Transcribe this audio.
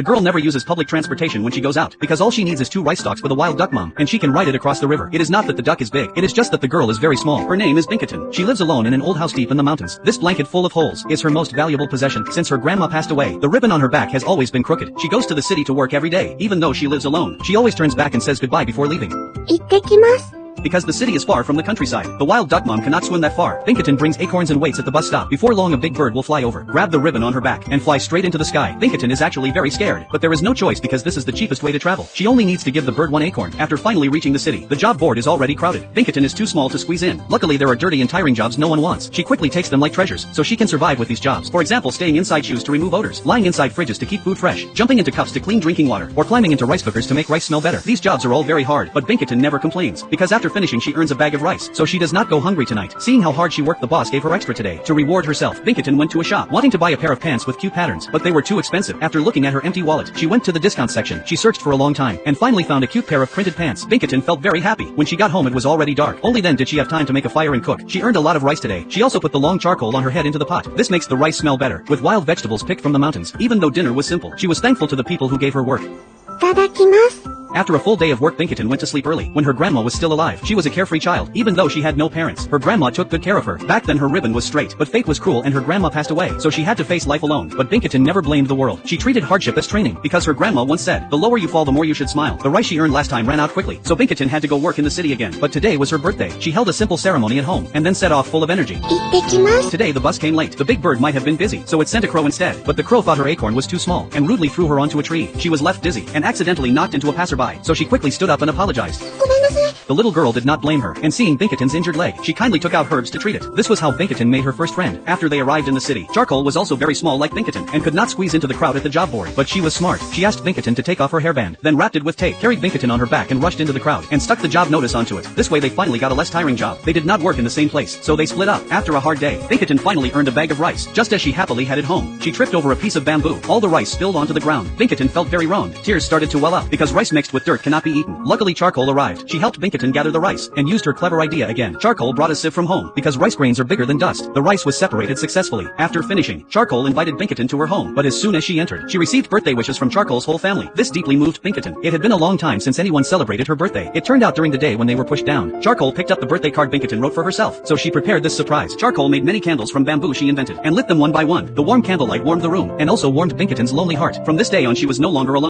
The girl never uses public transportation when she goes out, because all she needs is 2 rice stalks with a wild duck mom, and she can ride it across the river. It is not that the duck is big, it is just that the girl is very small. Her name is Binchoutan. She lives alone in an old house deep in the mountains. This blanket full of holes is her most valuable possession. Since her grandma passed away, the ribbon on her back has always been crooked. She goes to the city to work every day, even though she lives alone. She always turns back and says goodbye before leaving. 行ってきます。 Because the city is far from the countryside, the wild duck mom cannot swim that far. Binchoutan brings acorns and waits at the bus stop. Before long a big bird will fly over, grab the ribbon on her back, and fly straight into the sky. Binchoutan is actually very scared, but there is no choice because this is the cheapest way to travel. She only needs to give the bird 1 acorn. After finally reaching the city, the job board is already crowded. Binchoutan is too small to squeeze in. Luckily there are dirty and tiring jobs no one wants. She quickly takes them like treasures, so she can survive with these jobs. For example, staying inside shoes to remove odors, lying inside fridges to keep food fresh, jumping into cups to clean drinking water, or climbing into rice cookers to make rice smell better. These jobs are all very hard, but Binchoutan never complains, because after finishing she earns a bag of rice, so she does not go hungry tonight. Seeing how hard she worked, the boss gave her extra today. To reward herself, Binchoutan went to a shop, wanting to buy a pair of pants with cute patterns, but they were too expensive. After looking at her empty wallet, she went to the discount section. She searched for a long time, and finally found a cute pair of printed pants. Binchoutan felt very happy. When she got home it was already dark. Only then did she have time to make a fire and cook. She earned a lot of rice today. She also put the long charcoal on her head into the pot. This makes the rice smell better, with wild vegetables picked from the mountains. Even though dinner was simple, she was thankful to the people who gave her work. いただきます。 After a full day of work, Binchoutan went to sleep early. When her grandma was still alive, she was a carefree child, even though she had no parents. Her grandma took good care of her. Back then her ribbon was straight, but fate was cruel and her grandma passed away, so she had to face life alone. But Binchoutan never blamed the world. She treated hardship as training, because her grandma once said, the lower you fall the more you should smile. The rice she earned last time ran out quickly, so Binchoutan had to go work in the city again. But today was her birthday. She held a simple ceremony at home, and then set off full of energy. 行ってきます。 Today the bus came late. The big bird might have been busy, so it sent a crow instead. But the crow thought her acorn was too small, and rudely threw her onto a tree. She was left dizzy, and accidentally knocked into a passerby, so she quickly stood up and apologized. ごめんなさい。 The little girl did not blame her, and seeing Binchoutan's injured leg, she kindly took out herbs to treat it. This was how Binchoutan made her first friend. After they arrived in the city, Charcoal was also very small like Binchoutan, and could not squeeze into the crowd at the job board. But she was smart. She asked Binchoutan to take off her hairband, then wrapped it with tape, carried Binchoutan on her back and rushed into the crowd, and stuck the job notice onto it. This way they finally got a less tiring job. They did not work in the same place, so they split up. After a hard day, Binchoutan finally earned a bag of rice, just as she happily headed home. She tripped over a piece of bamboo. All the rice spilled onto the ground. Binchoutan felt very wronged. Tears started to well up, because rice mixed with dirt cannot be eaten. Luckily Charcoal arrived. She helped Binchoutan gather the rice, and used her clever idea again. Charcoal brought a sieve from home, because rice grains are bigger than dust. The rice was separated successfully. After finishing, Charcoal invited Binchoutan to her home, but as soon as she entered, she received birthday wishes from Charcoal's whole family. This deeply moved Binchoutan. It had been a long time since anyone celebrated her birthday. It turned out during the day when they were pushed down. Charcoal picked up the birthday card Binchoutan wrote for herself, so she prepared this surprise. Charcoal made many candles from bamboo she invented, and lit them one by one. The warm candlelight warmed the room, and also warmed Binchoutan's lonely heart. From this day on she was no longer alone.